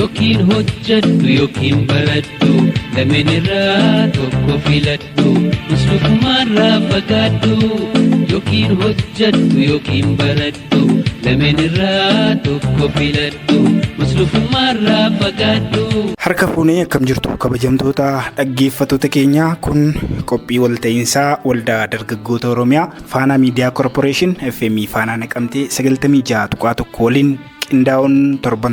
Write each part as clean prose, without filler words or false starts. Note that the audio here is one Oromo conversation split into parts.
yookiin hojjedhu yookiin baradhu lameen irraa tokko filadhu muslufumarraa fagaadhu yookiin hojjedhu yookiin baradhu lameen irraa tokko filadhu muslufumarraa fagaadhu. Harka fuunee akkam jirtu kabajamtoota dhaggeeffattoota keenya kun qophii walta'iinsaa waldaa dargaggoota Oromiyaa Faanaa Miidiyaa Corporation FM Faanaa Naqamtee 96.1 waliin qindaa'uun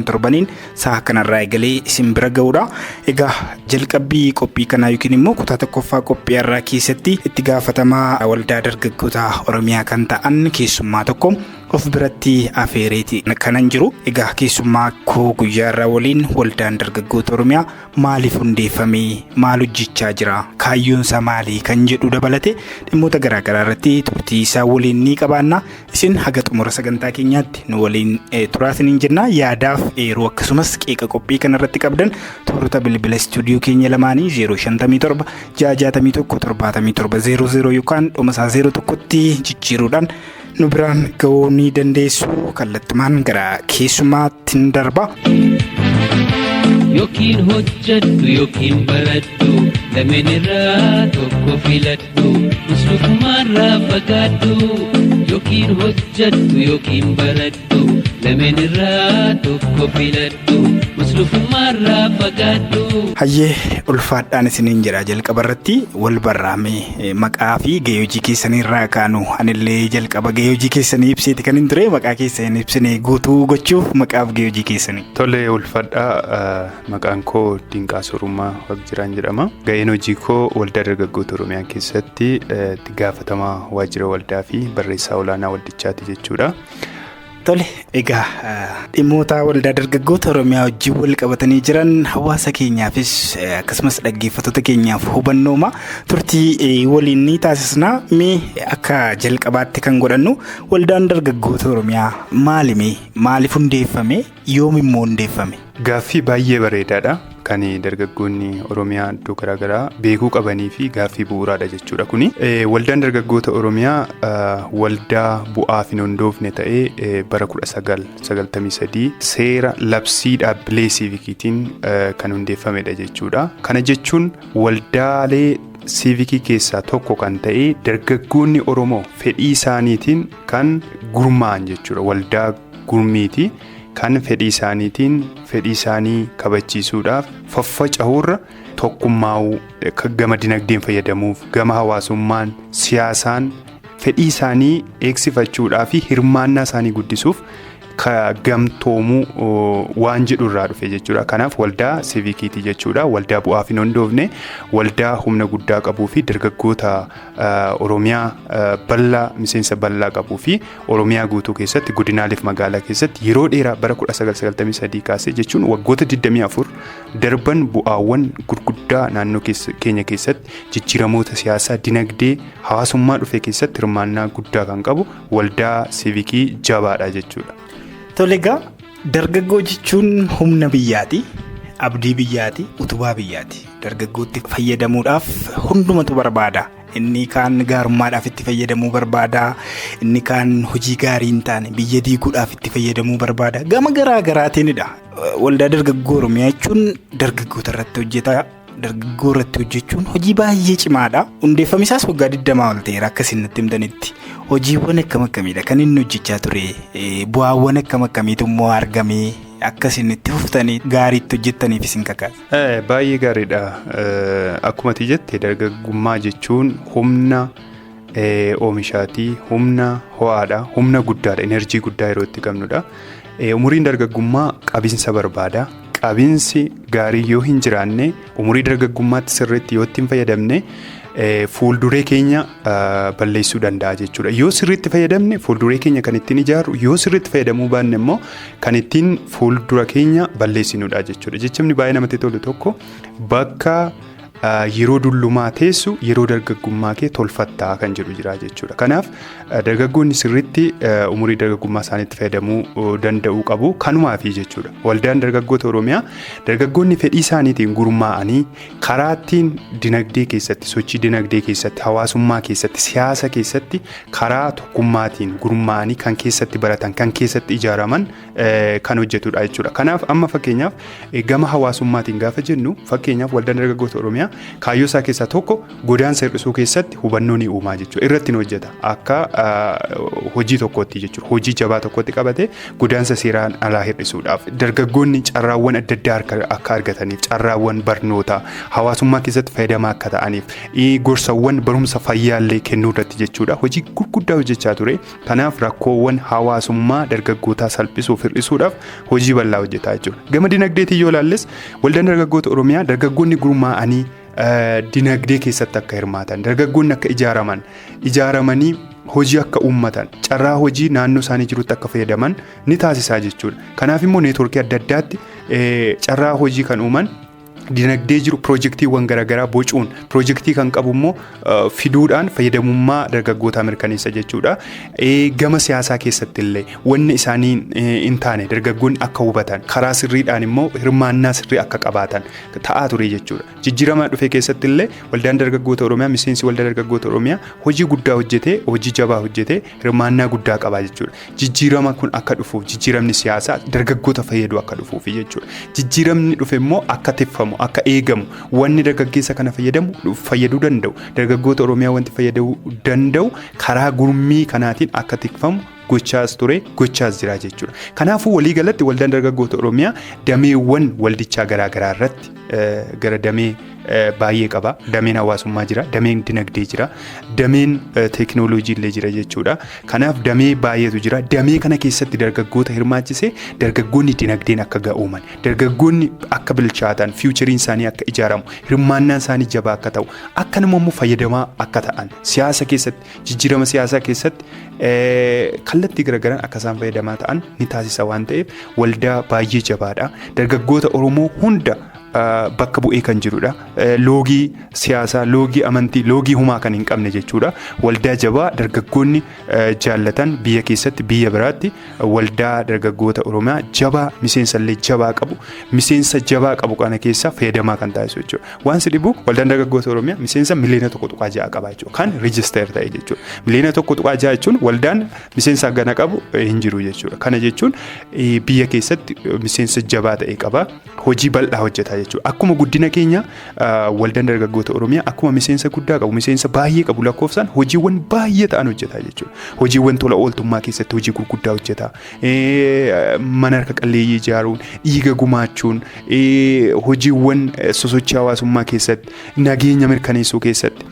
torbaniin sa'a kanarraa eegalee isin bira ga'uudha. Egaa jalqabbii qophii kanaa yookiin immoo kutaa tokkoffaa qophii irraa keessatti itti gaafatamaa waldaa dargaggoota Oromiyaa kan ta'an keessummaa tokko of biratti afeereeti kanan jiru. Egaa keessummaa koo guyyaa irraa waliin waldaan dargaggoota Oromiyaa maaliif hundeeffame, maal hojjechaa jira, kaayyoon isaa maali kan jedhu dabalate dhimmoota garaagaraa irratti turtii isaa waliin ni qabaanna. Isin haga xumura sagantaa keenyaatti nu waliin turaasiniin jenna. Yaadaaf eeruu akkasumas qeeqa qophii kana irratti qabdan toorota bilbila istuudiyoo keenya lamaanii 057 661 77 00 yookaan dhumasaa 01tti jijjiiruudhaan nu biraan ga'uu ni dandeessu. Kallattumaan gara keessummaatti darba. Yookiin hojjedhu yookiin baradhu lameen irraa tokko filadhu muslufumarraa fagaadhu yookiin hojjedhu yookiin baradhu lameen irraa tokko filadhu muslufumarraa fagaadhu. Hayyee ulfaadhaan isiniin jira. Jalqaba irratti wal barraamee maqaa fi gahee hojii keessanii irraa kaanu anillee jalqaba gahee hojii keessanii ibseeti kan hin ture maqaa keessanii ibsine guutuu gochuuf maqaa fi gahee hojii keessanii. Tole ulfaadhaa. Maqaan koo Dinqaa Sorummaa Waqjiraan jedhama. Gaheen hojii koo waldaa dargaggoota Oromiyaa keessatti itti gaafatamaa waajjira waldaa fi barreessaa olaanaa waldichaati jechuudha. Tole egaa dhimmoota waldaa dargaggoota Oromiyaa wajjin wal qabatanii jiran hawaasa keenyaafis akkasumas dhaggeeffattoota keenyaaf hubannooma turtii waliin ni taasisna. Mee akka jalqabaatti kan godhannu waldaan dargaggoota Oromiyaa maaliif hundeeffame, yoom immoo hundeeffame? Gaaffii baay'ee bareedaadha. Kan dargaggoonni Oromiyaa iddoo garaagaraa beekuu qabanii fi gaaffii bu'uuraadha jechuudha kuni. Waldaan dargaggoota Oromiyaa waldaa bu'aaf hin hundoofne ta'ee bara 1993 seera labsii dhaabbilee siivikiitiin kan hundeeffamedha jechuudha. Kana jechuun waldaalee siivikii keessaa tokko kan ta'e dargaggoonni Oromoo fedhii isaaniitiin kan gurmaa'an jechuudha. Waldaa gurmiiti. Kan fedhii isaanii kabachiisuudhaaf faffaca'uurra tokkummaa'uu gama dinagdeen fayyadamuuf gama hawaasummaan siyaasaan fedhii isaanii eegsifachuudhaa fi hirmaannaa isaanii guddisuuf gamtoomuu waan jedhu irraa dhufe jechuudha. Kanaaf waldaa siivikiiti jechuudha. Waldaa bu'aaf hin hundoofne, waldaa humna guddaa qabuu fi dargaggoota Oromiyaa miseensa bal'aa qabuu fi Oromiyaa guutuu keessatti godinaaleef magaalaa keessatti yeroo dheeraa bara 1993 kaasee jechuun waggoota 24 darban bu'aawwan gurguddaa naannoo keenya keessatti jijjiiramoota siyaasaa, dinagdee, hawaasummaa dhufe keessatti hirmaannaa guddaa kan qabu waldaa siivikii jabaadha jechuudha. Tole egaa dargaggoo jechuun humna biyyaati, abdii biyyaati, utubaa biyyaati. Dargaggootti fayyadamuudhaaf hundumatu barbaada. Inni kaan gaarummaadhaaf itti fayyadamuu barbaada. Inni kaan hojii gaarii hin taane biyya diiguudhaaf itti fayyadamuu barbaada. Gama garaagaraatiinidha. Waldaa dargaggoo Oromiyaa jechuun dargaggoota irratti hojjeta. Dargaggoo irratti hojjechuun hojii baay'ee cimaadha. Hundeeffamni isaas waggaa 20 ol ta'eera akka isin natti himtanitti. Hojiiwwan akkam akkamiidha kan inni hojjechaa ture? Bu'aawwan akkam akkamiitu immoo argamee akka isin itti fuftanii gaariitti hojjettaniif isin kakaasa? Baay'ee gaariidha. Akkuma jette dargaggummaa jechuun humna oomishaatii, humna ho'aadha, humna guddaadha, enerjii guddaa yeroo itti qabnudha. Umuriin dargaggummaa qabinsa barbaada. Qabinsi gaarii yoo hin jiraanne umurii dargaggummaatti sirriitti yoo ittiin fayyadamne fuulduree keenya balleessuu danda'a jechuudha. Yoo sirriitti fayyadamne fuulduree keenya kan ittiin ijaarru, yoo sirriitti fayyadamuu baanne immoo kan ittiin fuuldura keenya balleessinudha jechuudha. Jechumni baay'ee namatti tolu tokko bakka yeroo dullumaa teessu yeroo dargaggummaa kee tolfattaa kan jedhu jira jechuudha. Kanaaf dargaggoonni sirriitti umurii dargaggummaa isaaniitti fayyadamuu danda'uu qabu kanumaafi jechuudha. Waldaan dargaggoota Oromiyaa dargaggoonni fedhii isaaniitiin gurmaa'anii karaa ittiin dinagdee keessatti sochii dinagdee keessatti hawaasummaa keessatti siyaasa keessatti karaa tokkummaatiin gurmaa'anii kan keessatti baratan kan keessatti ijaaraman kan hojjetudha jechuudha. Kanaaf amma fakkeenyaaf gama hawaasummaatiin gaafa jennu fakkeenyaaf waldaan dargaggoota Oromiyaa kaayyoo isaa keessaa tokko godaansa hir'isuu keessatti hubannoo ni uumaa jechuudha. Irratti ni hojjeta akka hojii tokkotti jechuudha. Hojii jabaa tokkotti qabatee godaansa seeraan alaa hir'isuudhaaf dargaggoonni carraawwan adda addaa akka argataniif carraawwan barnootaa hawaasummaa keessatti fayyadamaa akka ta'aniif gorsawwan barumsa fayyaallee kennuu irratti jechuudha. Hojii gurguddaa hojjechaa ture. Kanaaf rakkoowwan hawaasummaa dargaggootaa salphisuuf hir'isuudhaaf hojii bal'aa hojjetaa jechuudha. Gama dinagdeetiin yoo ilaalles waldaan dargaggoota Oromiyaa dargaggoonni gurmaa'anii dinagdee keessatti akka hirmaatan dargaggoonni akka ijaaramanii hojii akka uummatan carraa hojii naannoo isaanii jirutti akka fayyadaman ni taasisaa jechuudha. Kanaaf immoo neetworkii adda addaatti carraa hojii kan uuman dinagdee jiru piroojeektiiwwan garaagaraa bocuun piroojeektii kan qabu immoo fiduudhaan fayyadamummaa dargaggootaa mirkaneessa jechuudha. Gama siyaasaa keessatti illee wanni isaanii hin taane dargaggoonni akka hubatan karaa sirriidhaan immoo hirmaannaa sirrii akka qabaatan ta'aa ture jechuudha. Jijjiirama dhufe keessatti illee waldaan dargaggoota Oromiyaa miseensi waldaa dargaggoota Oromiyaa hojii guddaa hojjetee hojii jabaa hojjetee hirmaannaa guddaa qaba jechuudha. Jijjiirama kun akka dhufuuf jijjiiramni siyaasaa dargaggoota fayyadu akka dhufuuf jechuudha. Jijjiiramni dhufe immoo akka tiffamu akka eegamu wanni dargaggeessa kana fayyaduu danda'u dargaggoota Oromiyaa wanti fayyaduu danda'u karaa gurmii kanaatiin akka tikfamu gochaas ture gochaas jira jechuudha. Kanaafuu walii galatti waldaan dargaggoota Oromiyaa dameewwan waldichaa garaagaraa irratti gara damee baay'ee qaba. Dameen hawaasummaa jira, dameen dinagdee jira, dameen teekinooloojii illee jira jechuudha. Kanaaf damee baay'eetu jira. Damee kana keessatti dargaggoota hirmaachisee dargaggoonni dinagdeen akka ga'uuman, dargaggoonni akka bilchaatan, fiichariin isaanii akka ijaaramu, hirmaannaan isaanii jabaa akka ta'u, akkanuma immoo fayyadamaa akka ta'an siyaasa keessatti jijjiirama siyaasaa keessatti kallattii garagaraan akka isaan fayyadamaa ta'an ni taasisa waan ta'eef waldaa baay'ee jabaadha. Dargaggoota Oromoo hunda bakka bu'ee kan jirudha. Loogii siyaasaa, loogii amantii, loogii humaa kan hin qabne jechuudha. Waldaa jabaa dargaggoonni jaallatan biyya keessatti biyya biraatti waldaa dargaggoota Oromiyaa jabaa miseensallee jabaa qabu, miseensa jabaa qabu kana keessa fayyadamaa kan taasisu jechuudha. Waan si dhibu waldaan dargaggoota Oromiyaa miseensa miliyoona 1.6 qaba jechuudha. Kan rijisteer ta'e jechuudha. Miliyoona 1.6 jechuun waldaan miseensa gana qabu hin jiru jechuudha. Kana jechuun biyya keessatti miseensa jabaa ta'e qaba, hojii bal'aa hojjeta jechuudha. Akkuma guddina keenya waldaan dargaggoota Oromiyaa akkuma miseensa guddaa qabu, miseensa baay'ee qabu lakkoofsaan hojiiwwan baay'ee ta'an hojjeta jechuudha. Hojiiwwan tola ooltummaa keessatti hojii gurguddaa hojjeta. Mana harka qalleeyyii ijaaruun, dhiiga gumaachuun, hojiiwwan sosochii hawaasummaa keessatti, nageenya mirkaneessuu keessatti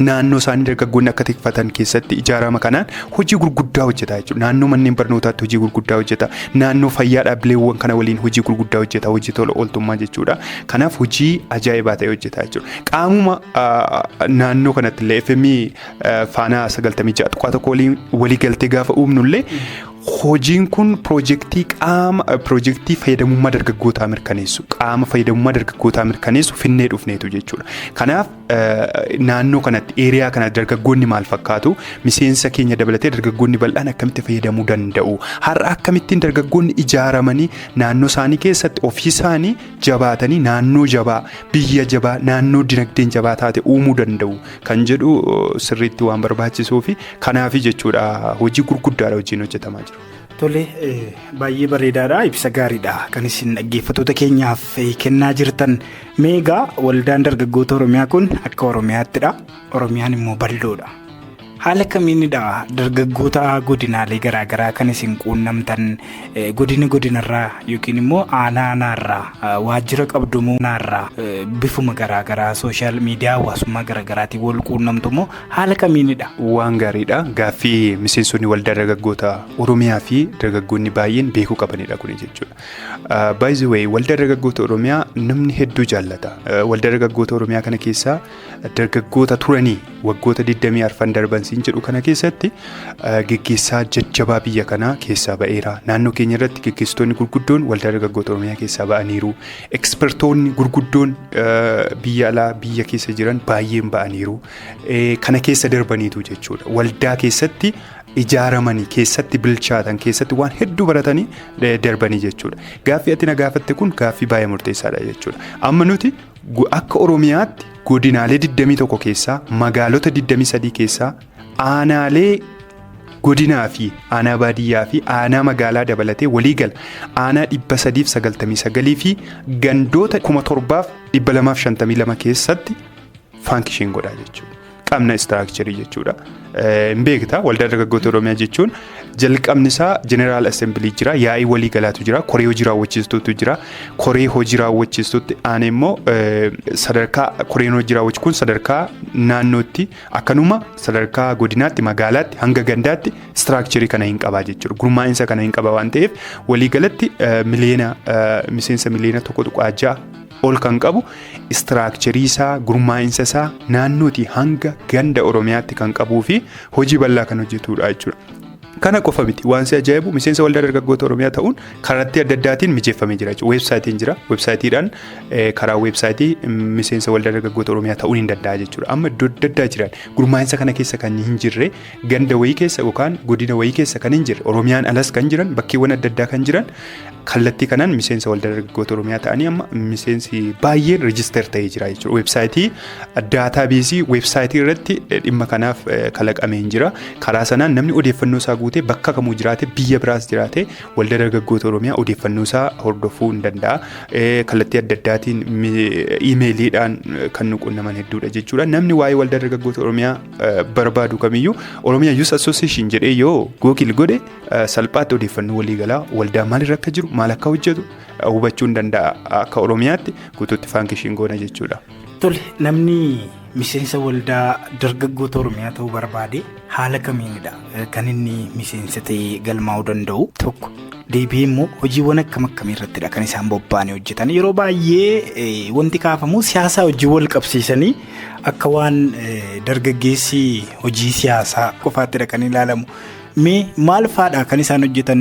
naannoo isaanii dargaggoonni akka tikfatan keessatti ijaarama kanaan hojii gurguddaa hojjeta jechuudha. Naannoo manneen barnootaatti hojii gurguddaa hojjeta. Naannoo fayyaa dhaabbileewwan kana waliin hojii gurguddaa hojjeta. Hojii tola ooltummaa jechuudha. Kanaaf hojii ajaa'ibaa ta'e hojjeta jechuudha. Qaamuma naannoo kanatti illee FM faanaa 96.1 walii galtee gaafa uumnullee hojiin kun piroojeektii fayyadamummaa dargaggootaa mirkaneessu, qaama fayyadamummaa dargaggootaa mirkaneessu finnee dhufneetu jechuudha. Kanaaf naannoo kanatti eeriyaa kana dargaggoonni maal fakkaatu, miseensa keenya dabalatee dargaggoonni bal'aan akkamitti fayyadamuu danda'u, har'a akkamittiin dargaggoonni ijaaramanii naannoo isaanii keessatti ofii isaanii jabaatanii naannoo jabaa, biyya jabaa, naannoo dinagdeen jabaa taate uumuu danda'u kan jedhu sirriitti waan barbaachisuu fi kanaafi jechuudha hojii gurguddaadha hojiin hojjetamaa jira. Tole baay'ee bareedaadha, ibsa gaariidha kan isin dhaggeeffattoota keenyaaf kennaa jirtan. Meegaa waldaan dargaggoota Oromiyaa kun akka Oromiyaattidha. Oromiyaan immoo bal'oodha. Haala kamiinidha dargaggoota godinaalee garaagaraa kan isin quunnamtan godinarraa yookiin immoo aanaarraa waajjira qabdumoorraa bifuma garaagaraa sooshaal miidiyaa hawaasummaa garaagaraatiin wal quunnamtu immoo haala kamiinidha? Waan gaariidha. Gaaffii miseensonni waldaa dargaggoota Oromiyaa fi dargaggoonni baay'een beekuu qabanidha kun jechuudha. By the way, waldaa dargaggoota Oromiyaa namni hedduu jaallata. Waldaa dargaggoota Oromiyaa kana keessaa dargaggoota turanii waggoota 24 darban siin jedhu kana keessatti geggeessaa jajjabaa biyya kanaa keessaa ba'eera. Naannoo keenya irratti geggeessitoonni gurguddoon waldaa dargaggoota Oromiyaa keessaa ba'aniiru. Ekspertoonni gurguddoon biyya alaa biyya keessa jiran baay'een ba'aniiru. Kana keessa darbaniitu jechuudha. Waldaa keessatti ijaaramanii keessatti bilchaatan keessatti waan hedduu baratanii darbanii jechuudha. Gaaffii ati na gaafatte kun gaaffii baay'ee murteessaadha jechuudha. Amma nuti akka Oromiyaatti godinaalee 21 keessaa magaalota 23 keessaa aanaalee godinaa fi aanaa baadiyyaa fi aanaa magaalaa dabalatee waliigala aanaa 399 fi gandoota 7252 keessatti faankishin godhaa jechuudha. Qabna istiraakcharii jechuudha. Beektaa waldaa dargaggoota Oromiyaa jechuun jalqabni isaa Jeneraal Assembilii jira, yaa'ii walii galaatu jira, koree hojii raawwachiistuutu jira, koree hojii raawwachiistuutti aan immoo sadarkaa koreen hojii raawwachiistu kun sadarkaa naannootti akkanuma sadarkaa godinaatti magaalaatti hanga gandaatti istiraakcharii kana hin qabaa jechuudha. Gurmaa'insa kana hin qaba waan ta'eef walii galatti miseensa miliyoona 1.6 ol kan qabu istiraakcharii isaa gurmaa'insa isaa naannootii hanga ganda Oromiyaatti kan qabuu fi hojii bal'aa kan hojjetudha jechuudha. Kana qofa miti waan si ajaa'ibu miseensa waldaa dargaggoota Oromiyaa ta'uun karatti adda addaatiin mijeeffamee jira jechuudha. Weebsaayitiin jira. Weebsaayitiidhaan karaa weebsaayitii miseensa waldaa dargaggoota Oromiyaa ta'uun hin danda'a jechuudha. Amma iddoo adda addaa jiran gurmaa'insa kana keessa kan hin jirre ganda wayii keessa yookaan godina wayii keessa kan hin jirre Oromiyaan alas kan jiran bakkeewwan adda addaa kan jiran kallattii kanaan miseensa waldaa dargaggoota Oromiyaa ta'anii amma miseensi baay'een reejister ta'ee jira jechuudha. Weebsaayitii daataabeesii weebsaayitii irratti dhimma kanaaf kalaqamee jira. Karaa sanaan namni odeeffannoo isaa guutee bakka kamuu jiraate biyya biraas jiraate waldaa dargaggoota Oromiyaa odeeffannoo isaa hordofuu hin danda'a. Kallattii adda addaatiin iimeeliidhaan kan nu qunnaman hedduudha jechuudha. Namni waa'ee waldaa dargaggoota Oromiyaa barbaadu kamiyyuu Oromiyaa Youth Association jedhee yoo Google godhe salphaatti odeeffannoo waliigalaa waldaa maalirra akka jiru maal akka hojjetu hubachuu hin danda'a. Akka Oromiyaatti guutuutti faankishin goona jechuudha. Tole namni miseensa waldaa dargaggoota Oromiyaa ta'uu barbaade haala kamiinidha kan inni miseensa ta'ee galmaa'uu danda'u? Tokko deebi'ee immoo hojiiwwan akkam akkamii irrattidha kan isaan bobba'anii hojjetan? Yeroo baay'ee wanti kaafamu siyaasaa hojii wal qabsiisanii akka waan dargaggeessi hojii siyaasaa qofaattidha kan ilaalamu. Maal faadha kan isaan hojjetan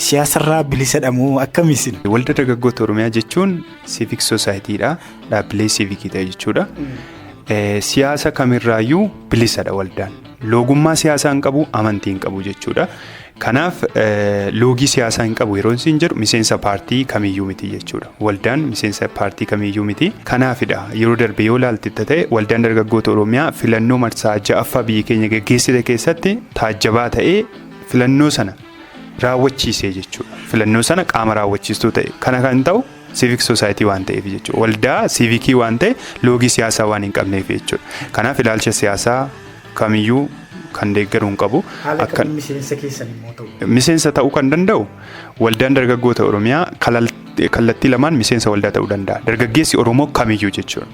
siyaasarraa bilisadha moo akkamiisin? Waldaa dargaggoota Oromiyaa jechuun civic societyidha. Dhaabbilee civikii ta'e jechuudha. Siyaasa kamirraayyuu bilisadha waldaan. Loogummaa siyaasaa hin qabu, amantii hin qabu jechuudha. Kanaaf loogii siyaasaa hin qabu yeroo isin jedhu miseensa paartii kamiyyuu miti jechuudha. Waldaan miseensa paartii kamiyyuu miti. Kanaafidha yeroo darbe yoo ilaalti ta'e waldaan dargaggoota Oromiyaa filannoo marsaa 6ffaa biyya keenya gaggeessite keessatti taajjabaa ta'ee filannoo sana raawwachiisee jechuudha. Filannoo sana qaama raawwachiistuu ta'e. Kana kan ta'u civic society waan ta'eef jechuudha. Waldaa civikii waan ta'e loogii siyaasaa waan hin qabneef jechuudha. Kanaaf ilaalcha siyaasaa kamiyyuu kan deeggaruu hin qabu. Akka miseensa keessan immoo ta'u. Miseensa ta'uu kan danda'u waldaan dargaggoota Oromiyaa kallattii lamaan miseensa waldaa ta'uu danda'a. Dargaggeessi Oromoo kamiyyuu jechuudha.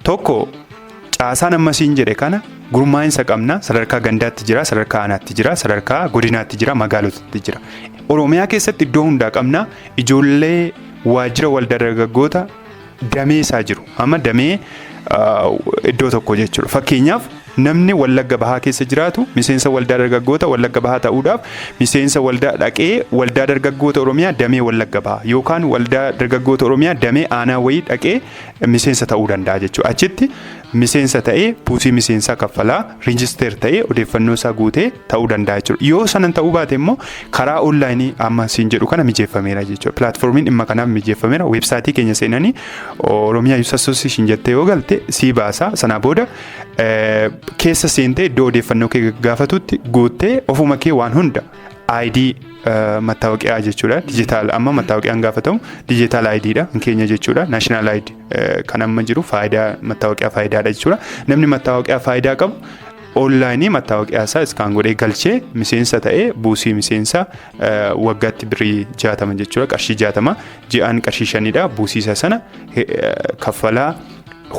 Tokko caasaan ammasiin jedhe kana gurmaa'insa qabna sadarkaa gandaatti jira, sadarkaa aanaatti jira, sadarkaa godinaatti jira, magaalotatti jira. Oromiyaa keessatti iddoo hundaa qabna ijoollee waajjira waldaa dargaggoota damee isaa jiru. Amma damee iddoo tokko jechuudha. Fakkeenyaaf namni Wallagga Bahaa keessa jiraatu miseensa waldaa dargaggoota Wallagga Bahaa ta'uudhaaf miseensa waldaa dhaqee waldaa dargaggoota Oromiyaa damee Wallagga Bahaa yookaan waldaa dargaggoota Oromiyaa damee aanaa wayii dhaqee miseensa ta'uu danda'a jechuudha. Achitti miseensa ta'ee buusii miseensaa kaffalaa reejister ta'ee odeeffannoo isaa guutee ta'uu danda'a jechuudha. Yoo sanan ta'uu baate immoo karaa onlaayinii amma siin jedhu kana mijeeffameera jechuudha. Pilaatfoormiin dhimma kanaaf mijeeffameera. Weebsaayitii keenya seenanii Oromiyaa Youth Association jettee yoo galte sii baasa. Sana booda keessa seentee iddoo odeeffannoo kee gaafatutti guuttee ofuma kee waan hunda ID mattaawoqiyaa jechuudha. Dijitaal amma mattaawoqiyaan gaafatamu dijitaal IDdha keenya jechuudha. National ID kan amma jiru faayidaa mattaawoqiyaa faayidaadha jechuudha. Namni mattaawoqiyaa faayidaa qabu onlaayinii mattaawoqiyaa isaa iskaan godhee galchee miseensa ta'ee buusii miseensa waggaatti birrii 60 jechuudha. Qarshii 60 ji'aan qarshii 5dha. Buusii isaa sana kaffalaa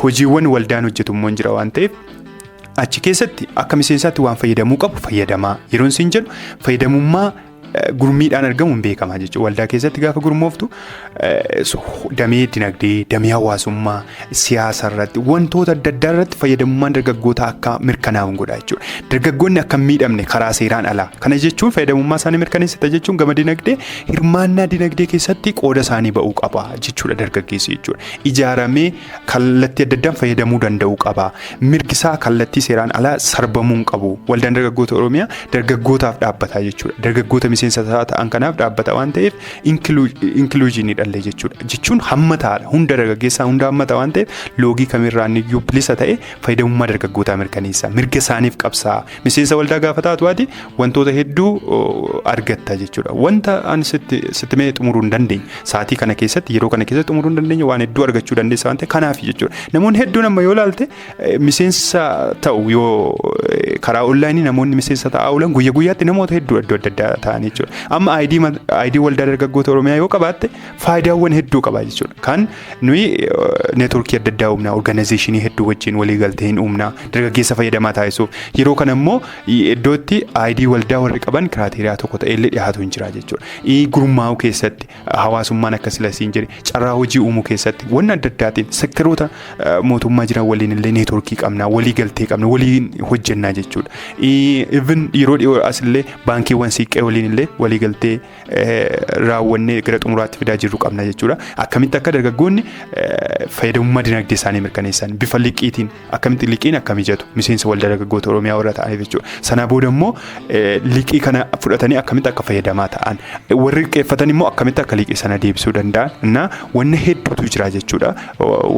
hojiiwwan waldaan hojjetummoo jira waan ta'eef achi keessatti akka miseensaatti waan fayyadamuu qabu fayyadamaa. Yeroon siin jedhu fayyadamummaa gurmiidhaan argamuun beekamaa jechuudha. Waldaa keessatti gaafa gurmooftu damee dinagdee, damee hawaasummaa, siyaasa irratti wantoota adda addaa irratti fayyadamummaan dargaggoota akka mirkanaa'uun godha jechuudha. Dargaggoonni akka miidhamne karaa seeraan alaa. Kana jechuun fayyadamummaa isaanii mirkaneessita jechuun gama dinagdee hirmaannaa dinagdee keessatti qooda isaanii ba'uu qaba jechuudha dargaggeessi jechuudha. Ijaaramee kallattii adda addaan fayyadamuu danda'uu qaba. Mirgisaa kallattii seeraan alaa sarbamuu hin qabu. Waldaan dargaggoota Oromiyaa dargaggootaaf dhaabbata jechuudha. Dargaggoota miseensa ta'an kanaaf dhaabbata waan ta'eef inkluujiinii dhallee jechuudha. Jechuun hammataadha. Hunda dargaggeessaa hunda hammata waan ta'eef loogii kamirraan iyyuu bilisa ta'e fayyadamummaa dargaggootaa mirkaneessa. Mirga isaaniif qabsaa. Miseensa waldaa gaafa taatu ati wantoota hedduu argatta jechuudha. Wanta ani sitti mee xumuruu hin dandeenye. Saatii kana keessatti yeroo kana keessatti xumuruu hin dandeenye waan hedduu argachuu dandeessa waan ta'eef kanaaf jechuudha. Namoonni hedduun amma yoo ilaalte miseensa ta'u yoo karaa onlaayinii namoonni miseensa ta'aa oolan guyyaa guyyaatti namoota hedduu adda addaa ta'an jechuudha. Amma ID waldaa dargaggoota Oromiyaa yoo qabaatte faayidaawwan hedduu qaba jechuudha. Kan nuyi neetworkii adda addaa uumna, organizeeshinii hedduu wajjin walii galtee uumna, dargaggeessa fayyadamaa taasisuuf. Yeroo kana immoo iddootti ID waldaa warri qaban kiraateriyaa tokko ta'e illee dhiyaatu hin jira jechuudha. Gurmaa'uu keessatti hawaasummaan akkasila siin jedhe carraa hojii uumuu keessatti wanna adda addaatiin sektaroota mootummaa jiran waliin illee neetworkii qabna, walii galtee qabna, waliin hojjennaa jechuudha. Even yeroo dhiyoo asillee baankiiwwan siiqqee waliin illee walii galtee raawwannee gara xumuraatti fidaa jirru qabna jechuudha. Akkamitti akka dargaggoonni fayyadamummaa dinagdee isaanii mirkaneessan bifa liqiitiin akkamitti liqiin akka mijatu miseensa waldaa dargaggoota Oromiyaa warra ta'aniif jechuudha. Sana booda immoo liqii kana fudhatanii akkamitti akka fayyadamaa ta'an warri liqeeffatan immoo akkamitti akka liqii sana deebisuu danda'an na wanna hedduutu jira jechuudha.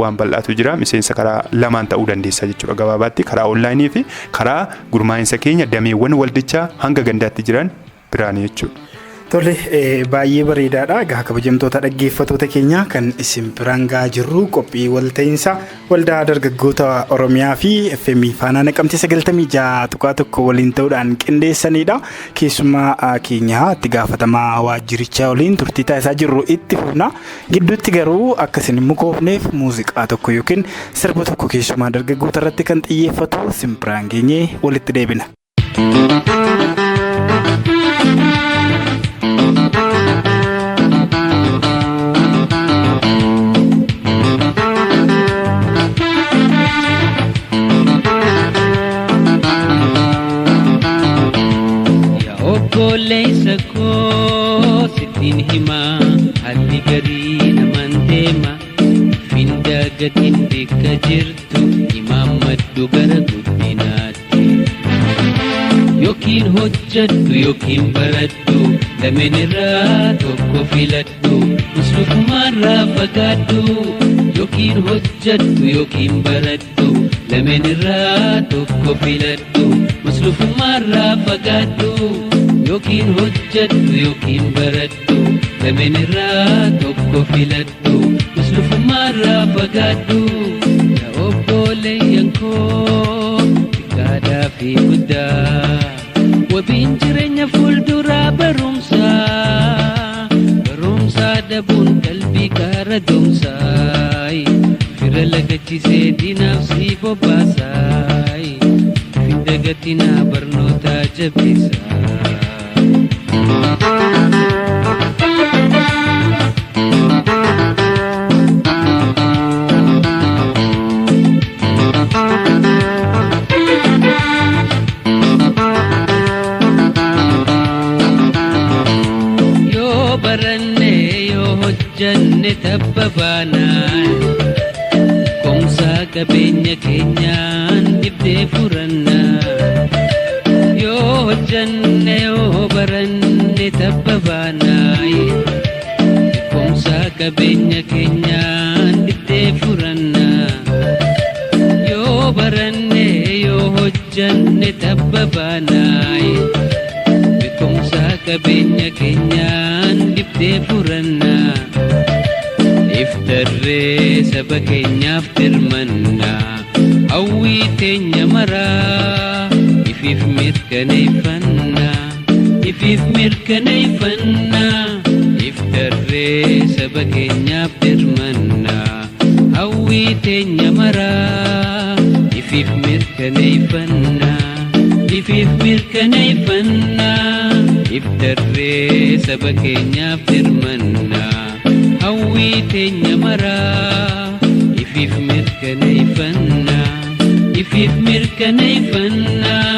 Waan bal'aatu jira. Miseensa karaa lamaan ta'uu dandeessa jechuudha. Gabaabaatti karaa onlaayinii fi karaa gurmaa'insa keenya dameewwan waldichaa hanga gandaatti jiran biraan jechuudha. Tole baay'ee bareedaadha. Egaa kabajamtoota dhaggeeffattoota keenya kan isin biraan gahaa jirru qophii walta'iinsa waldaa dargaggoota Oromiyaa fi FM Faanaa Naqamtee 96.1 waliin ta'uudhaan qindeessanidha. Keessumaa keenya itti gaafatamaa waajjirichaa waliin turtii taasisaa jirru itti fufna. Gidduutti garuu akka isin mukoofneef muuziqaa tokko yookiin sirba tokko keessumaa dargaggoota irratti kan xiyyeeffatu isin biraan geenyee walitti deebina. Leisa ko sitin hima hati gari naman tema finda gatin dikka jirtu imamaddu gara guddinaatti yookiin hojjaddu yookiin baraddu lameenirraa tokko filaddu muslukumarraa fagaaddu yookiin hojjaddu yookiin baraddu lameenirraa tokko filaddu muslukumarraa fagaaddu yookiin hojjaddu yookiin baraddu lameenirraa tokko filaddu muslufumarraa fagaaddu yaa obboleeyyan koo xiqqaadhaa fi guddaa wabiin jireenya fuulduraa barumsaa dhabuun qalbii kaara doomsaay fira lagachisee diinaaf si bobbaasaay finda gatinaa barnootaa jabeessaa. Yoo baranne yoo hojjanne tabbabaanaan komsaa qabeenya keenyaan dhibdee furannaa. Yoo hojjanne yoo baranne tabbabaanaa komsaa qabeenya keenyaan dhibdee furannaa. Yoo baranne yoo hojjanne tabbabaanaa komsaa qabeenya keenyaan dhibdee furannaa. Iftarree saba keenyaaf dirmannaa hawwii teenya maraa ifiif mirkaneeffannaa ifiif mirkaneeffannaa. Iftarree saba keenyaaf dirmannaa hawwii teenya maraa ifiif mirkaneeffannaa ifiif mirkaneeffannaa. iftarree saba keenyaaf dirmannaa hawwii teenya maraa ifiif mirkaneeffannaa ifiif mirkaneeffannaa.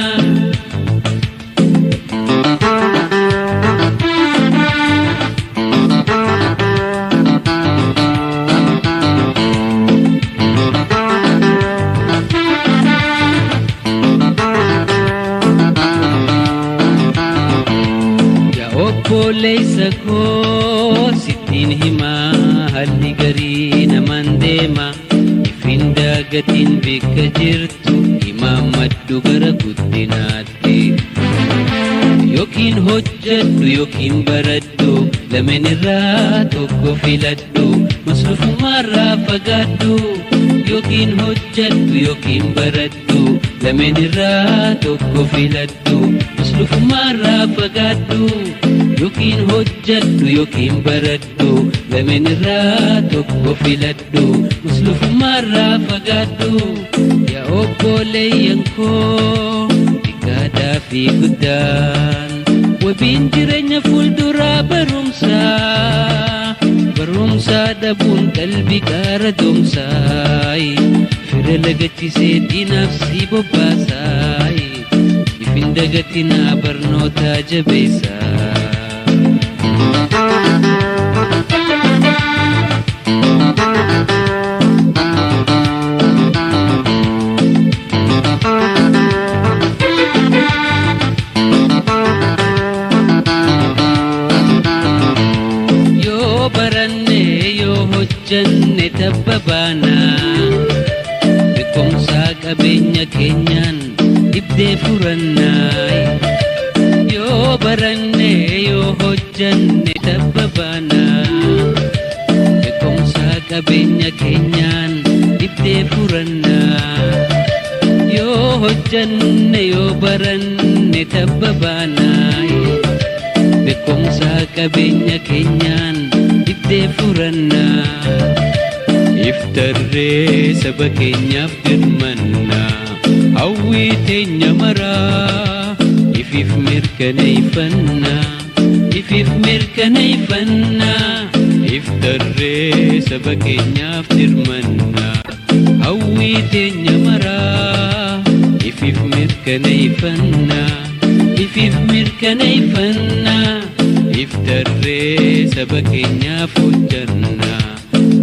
Obboleessa koo sittiin himaa haalli garii namaan deema ifin daagatiin bakka jirtu himaa maddu gara guddinaatti yookiin hojjedhu yookiin baradhu lameen irraa tokko filadhu maslufumaarraa fagaadhu yookiin hojjedhu yookiin baradhu lameen irraa tokko filadhu maslufumaarraa fagaadhu yookiin hojjedhu yookiin baradhu lameen irraa tokko filadhu maslufumaarraa fagaadhu. Yaa obboleeyyan koo xiqqaadhaa fi guddaan wabiin jireenya fuulduraa barumsaa dhabuun qalbii qaara doomsaay fira lagachisee diinaaf si bobbaasaay ifin dagatinaa barnoota jabeessaa. Jannee tabbabaanaa beekumsaa qabeenya keenyaan ibdee furannaa yoo barannee yoo hojjanne tabbabaanaa beekumsaa qabeenya keenyaan ibdee furannaa yoo hojjanne yoo baranne tabbabaanaa beekumsaa qabeenya keenyaan ibdee furannaa iftarree saba keenyaaf dirmannaa hawwii teenya maraa ifiif mirkaneeffannaa ifiif mirkaneeffannaa iftarree saba keenyaaf dirmannaa hawwii teenya maraa ifiif mirkaneeffannaa ifiif mirkaneeffannaa iftarree saba keenyaaf hojjannaa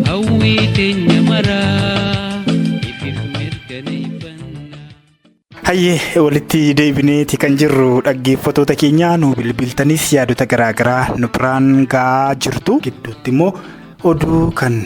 hawwii teenya maraa ifiif mirkaneeffannaa. Hayyee walitti deebineeti kan jirru dhaggeeffattoota keenya nu bilbiltanis yaadota garaagaraa nu biraan ga'aa jirtu gidduutti immoo oduu kan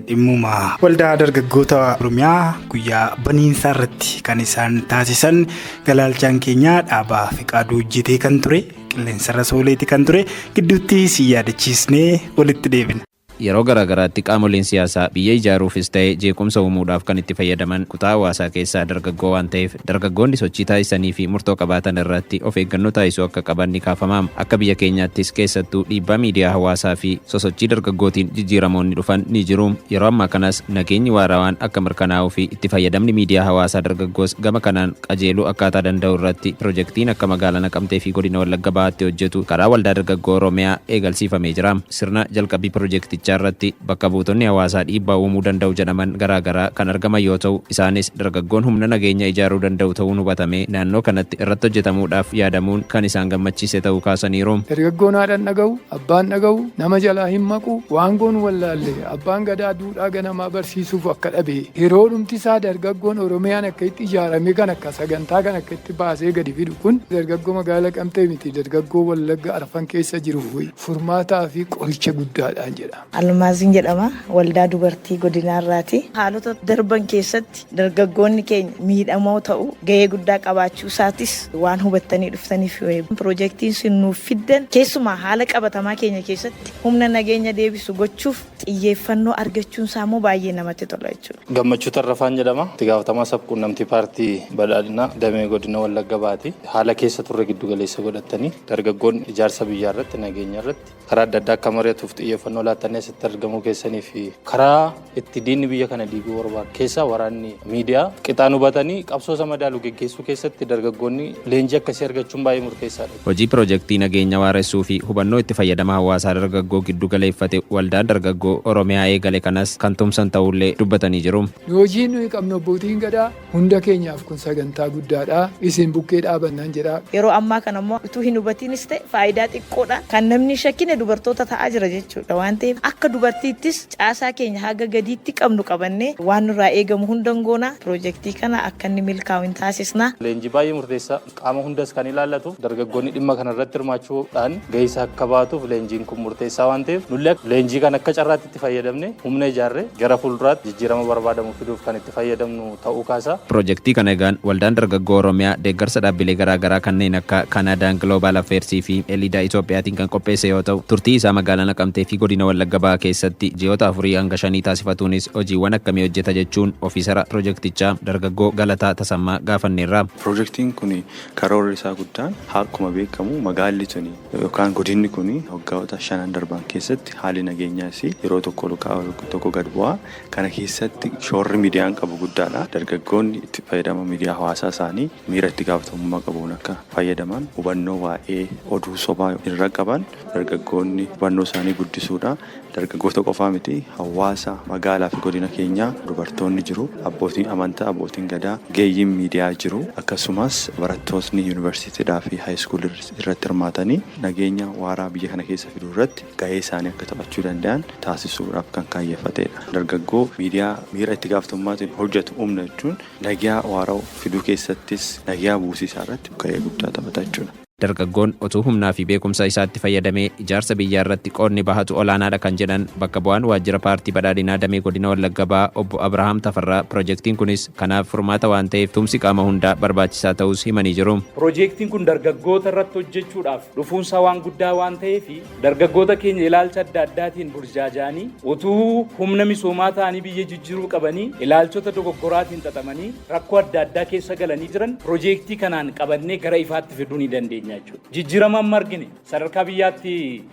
dhimmuma waldaa dargaggoota Oromiyaa guyyaa baniinsaa irratti kan isaan taasisan galaalchaan keenya dhaabaa Fiqaaduu hojjetee kan ture qilleensarra sooleeti kan ture gidduutti si yaadachiisnee walitti deebina. Yeroo garaagaraatti qaamoleen siyaasaa biyya ijaaruufis ta'ee jeequmsa uumuudhaaf kan itti fayyadaman kutaa hawaasaa keessaa dargaggoo waan ta'eef dargaggoonni sochii taasisanii fi murtoo qabaatan irratti of eeggannoo taasisuu akka qaban ni kaafamaam. Akka biyya keenyaattis keessattuu dhiibbaa miidiyaa hawaasaa fi sosochii dargaggootiin jijjiiramoonni dhufan ni jiru. Yeroo ammaa kanas nageenyi waarawaan akka mirkanaa'uu fi itti fayyadamni miidiyaa hawaasaa dargaggoos gama kanaan qajeeluu akkaataa danda'u irratti pirojektiin akka magaalaa Naqamtee fi godina Wallagga Bahaatti hojjetu karaa waldaa dargaggoo Oromiyaa eegalsiifamee jira. Sirna jalqabii pirojektichaa irratti bakka buutonni hawaasaa dhiibbaa uumuu danda'u jedhaman garaagaraa kan argaman yoo ta'u isaanis dargaggoon humna nageenya ijaaruu danda'u ta'uun hubatamee naannoo kanatti irratti hojjetamuudhaaf yaadamuun kan isaan gammachiise ta'uu kaasaniiru. Dargaggoon haadhan dhaga'u abbaan dhaga'u nama jalaa hin maqu waan goonu wallaalle abbaan gadaa duudhaa ganamaa barsiisuuf akka dhabe yeroo dhumtisaa dargaggoon Oromiyaan akka itti ijaarame kan akka sagantaa kan akka itti baasee gadi fidu kun dargaggoo magaalaa Naqamtee miti dargaggoo Wallagga Arfan keessa jiru furmaataa fi qoricha guddaadhaan jedha. Almaaziin jedhama waldaa dubartii godinaarraati. Haalota darban keessatti dargaggoonni keenya miidhamoo ta'u gahee guddaa qabaachuu isaatis waan hubattanii dhuftaniif pirojektiin sun nuuf fiddan keessumaa haala qabatamaa keenya keessatti humna nageenya deebisu gochuuf xiyyeeffannoo argachuun isaa immoo baay'ee namatti tola jechuudha. Gammachuu Tarrafaan jedhama. Itti gaafatamaa sabquunnamtii paartii badhaadhinaa damee godina Wallagga Bahaati. Haala keessa turre giddu galeessa godhattanii dargaggoonni ijaarsa biyyaa irratti nageenya irratti karaa adda addaa akka mari'atuuf xiyyeeffannoo laattanii asitti argamuu keessanii fi karaa itti diinni biyya kana diiguu barbaadu keessaa waraanni miidiyaa qixaan hubatanii qabsoo madaalu geggeessuu keessatti dargaggoonni leenjii akkasii argachuun baay'ee murteessaadha. Hojii piroojeektii nageenya waaressuu fi hubannoo itti fayyadama hawaasaa dargaggoo giddu galeeffate waldaan dargaggoo Oromiyaa eegale kanas kan tumsan ta'ullee dubbatanii jiru. Hojii nuyi qabnu abbootiin gadaa hunda keenyaaf kun sagantaa guddaadha. Isin bukkee dhaabannaan jedha. Yeroo ammaa kana immoo utuu hin hubatiinis ta'e faayidaa xiqqoodha. Kan namni shakkine dubartoota ta'aa jira jechuudha. Waan ta'eef akka dubartiittis caasaa keenya haga gadiitti qabnu qabannee waan nurraa eegamu hundan goona. Piroojeektii kana akka inni milkaa'u hin taasisna. Leenjii baay'ee murteessaa qaama hundas kan ilaallatuuf dargaggoonni dhimma kanarratti hirmaachuudhaan gahee isaa akka baatuuf leenjiin kun murteessaa waan ta'eef nullee leenjii kan akka carraatti itti fayyadamne humna ijaarree gara fuulduraatti jijjiirama barbaadamu fiduuf kan itti fayyadamnu ta'uu kaasa. Piroojeektii kana egaan waldaan dargaggoo Oromiyaa deeggarsa dhaabbilee garaagaraa kanneen akka Kanadaan Global Affairs fi Eliidaa Itoophiyaatiin kan qopheesse yoo ta'u turtii isaa magaalaa Naqamtee fi godina Wallagga Bahaa keessatti ji'oota 4 hanga 5 taasifatuunis hojiiwwan akkamii hojjeta jechuun ofiisara piroojeektichaa dargaggoo Galataa Tasammaa gaafanneerra. Piroojeektiin kun karoorri isaa guddaan akkuma beekamu magaalli tuni yookaan godinni kun waggoota 5 darban keessatti haalli nageenyaas yeroo tokko gad bu'aa kana keessatti shoorri miidiyaan qabu guddaadha. Dargaggoonni itti fayyadama miidiyaa hawaasaa isaanii miira itti gaafatamummaa qabuun akka fayyadaman hubannoo waa'ee oduu sobaa irra qaban dargaggoonni hubannoo isaanii guddisuudha. Dargaggoota qofaa miti hawaasa magaalaa fi godina keenyaa dubartoonni jiru, abbootiin amantaa, abbootiin gadaa, geeyyiin miidiyaa jiru, akkasumas barattoonni yuunivarsiitiidhaa fi haayiskuulii irratti hirmaatanii nageenya waaraa biyya kana keessa fiduu irratti gahee isaanii akka taphachuu danda'an taasisuudhaaf kan kaayeffatedha. Dargaggoo miidiyaa miira itti gaafatamummaatiin hojjetu humna jechuun nagaa waaraa fiduu keessattis nagaa buusisaa irratti gahee guddaa taphata jechuudha. Dargaggoon otuu humnaa fi beekumsa isaatti fayyadamee ijaarsa biyyaa irratti qoodni bahatu olaanaadha kan jedhan bakka bu'aan waajjira paartii badhaadhinaa damee godina Wallagga Bahaa obbo Abrahaam Tafarraa piroojeektiin kunis kanaaf furmaata waan ta'eef tumsi qaama hundaa barbaachisaa ta'us himanii jiru. Piroojeektiin kun dargaggoota irratti hojjechuudhaaf dhufuunsaa waan guddaa waan ta'eef dargaggoota keenya ilaalcha adda addaatiin burjaajanii utuu humna misoomaa ta'anii biyya jijjiiruu qabanii ilaalchota dogoggoraatiin xaxamanii rakkoo adda addaa keessa galanii jiran piroojeektii kanaan qabannee gara ifaatti fiduu ni dandeenya. Jijjiirama margine sadarkaa biyyaatti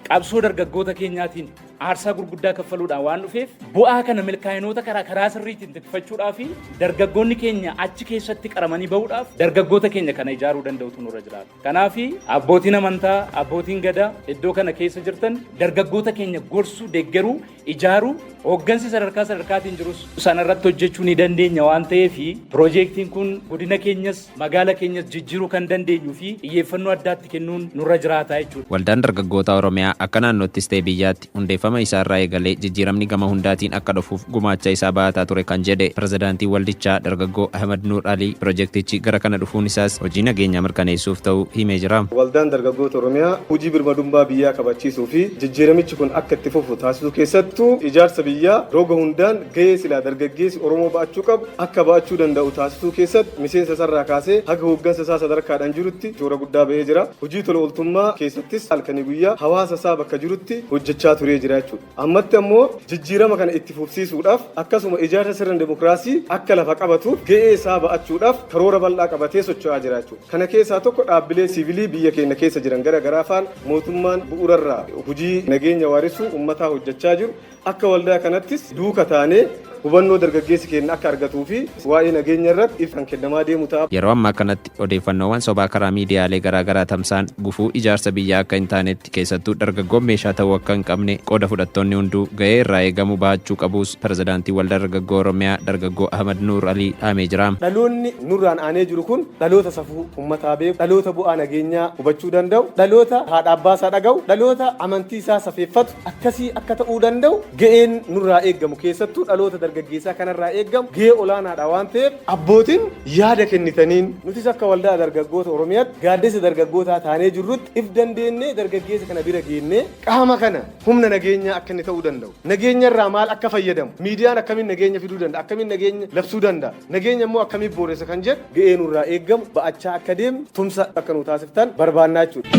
qabsoo dargaggoota keenyaatiin aarsaa gurguddaa kaffaluudhaan waan dhufeef bu'aa kana milkaa'inoota karaa sirriitiin tikfachuudhaa fi dargaggoonni keenya achi keessatti qaramanii bahuudhaaf dargaggoota keenya kana ijaaruu danda'utu nurra jiraata. Kanaaf abbootiin amantaa, abbootiin gadaa iddoo kana keessa jirtan dargaggoota keenya gorsuu, deeggaruu, ijaaruu, hooggansi sadarkaatiin jirus sanarratti hojjechuu ni dandeenya waan ta'eef piroojeektiin kun godina keenyas magaala keenyas jijjiiruu kan dandeenyuu fi xiyyeeffannoo addaatti kennuun nurra jiraata jechuudha. Waldaan dargaggoota Oromiyaa akka naannoottis ta'e biyyaatti hundeeffama isaarraa eegalee jijjiiramni gama hundaatiin akka dhufuuf gumaacha isaa baataa ture kan jedhe pirezidaantii waldichaa dargaggoo Ahmad Nuur Alii piroojeektichi gara kana dhufuun isaas hojii nageenyaa mirkaneessuuf ta'uu himee jira. Waldaan dargaggoota Oromiyaa hojii birmadummaa biyyaa kabachiisuu fi jijjiiramichi kun akka itti fufu taasisuu keessattuu ijaarsa biyyaa roga hundaan gahee silaa dargaggeessi Oromoo ba'achuu qabu akka ba'achuu danda'u taasisuu keessatti miseensa sarraa kaasee haga hooggansa isaa sadarkaadhaan jirutti shoora guddaa bahee jira. Hojii tola ooltummaa keessattis halkanii guyyaa hawaasa isaa bakka jirutti hojjechaa turee jira jechuudha. Ammatti ammoo jijjiirama kana itti fufsiisuudhaaf akkasuma ijaarsa sirna demokraasii akka lafa qabatuuf gahee isaa ba'achuudhaaf karoora bal'aa qabatee socho'aa jira jechuudha. Kana keessaa tokko dhaabbilee siivilii biyya keenya keessa jiran gara garaa faan mootummaan bu'uurarraa hojii nageenya waaressuu uummataa hojjechaa jiru akka waldaa kanattis duuka taanee hubannoo dargaggeessi keenya akka argatuu fi waa'ee nageenya irratti ifaan kennamaa deemu ta'a. Yeroo ammaa kanatti odeeffannoowwan sobaa karaa miidiyaalee garaagaraa tamsaan gufuu ijaarsa biyyaa akka hin taanetti keessattuu dargaggoon meeshaa ta'uu akka hin qabne qooda fudhattoonni hunduu gahee irraa eegamu bahachuu qabuus pirezidaantii waldaa dargaggoo Oromiyaa dargaggoo Ahmad Nuur Alii dhaamee jira. Dhaloonni nurraan aanee jiru kun dhaloota safuu uummataa beeku, dhaloota bu'aa nageenyaa hubachuu danda'u, dhaloota haadha abbaa isaa dhaga'u, dhaloota amantii isaa safeeffatu akkasii akka ta'uu danda'u gaheen nurraa eegamu keessattuu dhaloota dargaggeessaa kanarraa eegamu gahee olaanaadha waan ta'eef abbootiin yaada kennitaniin nutis akka waldaa dargaggoota Oromiyaatti gaaddisa dargaggootaa taanee jirrutti if dandeenyee dargaggeessa kana bira geennee qaama kana humna nageenyaa akka inni ta'uu danda'u nageenyarraa maal akka fayyadamu miidiyaan akkamiin nageenya fiduu danda'a akkamiin nageenya labsuu danda'a nageenya immoo akkamiin booressa kan jedhu gahee nurraa eegamu ba'achaa akka deemu tumsa akka nu taasiftan barbaannaa jechuudha.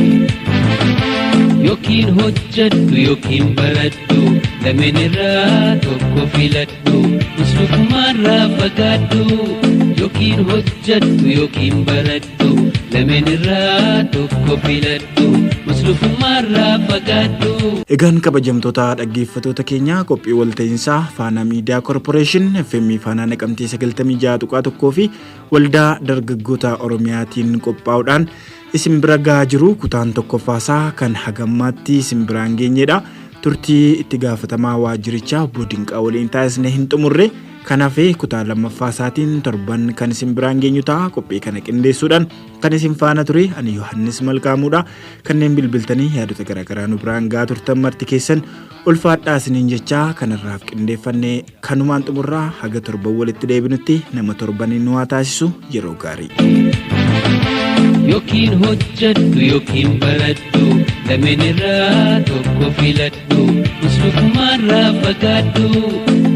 Yookiin hojjedhu yookiin baradhu lameen irraa tokko filadhu. muslukumarraa fagaadhu yookiin hojjadhu yookiin baradhu lameen irraa tokko filadhu muslukumarraa fagaadhu. Egaan kabajamtoota dhaggeeffattoota keenya qophii walta'iinsaa Faanaa Miidiyaa Korporeeshin FM Faanaa Naqamtee 96.1 fi waldaa dargaggoota Oromiyaatiin qophaa'uudhaan isin bira gahaa jiru kutaan tokkoffaasaa kan hagammaatti isin biraan geenyedha. Turtii itti gaafatamaa waajjirichaa obbo Dinqaa waliin taasisne hin xumurre. Kanaaf kutaa lammaffaatiin torban kan isin biraan geenyu ta'a. Qophii kana qindeessuudhaan kan isin faana ture ani Yohannis Malkaamuudha. Kanneen bilbiltanii yaadota garaagaraa nu biraan gahaa turtan marti keessan ulfaadhaa isiniin jechaa kanarraaf qindeeffannee kanumaan xumurraa haga torban walitti deebinutti nama torbaniin nu haa taasisu yeroo gaarii. Yookiin hojjadhu yookiin baradhu lameen irraa tokko filadhu muslukumarraa fagaadhu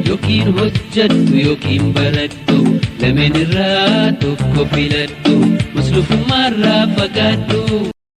yookiin hojjadhu yookiin baradhu lameen irraa tokko filadhu muslukumarraa fagaadhu.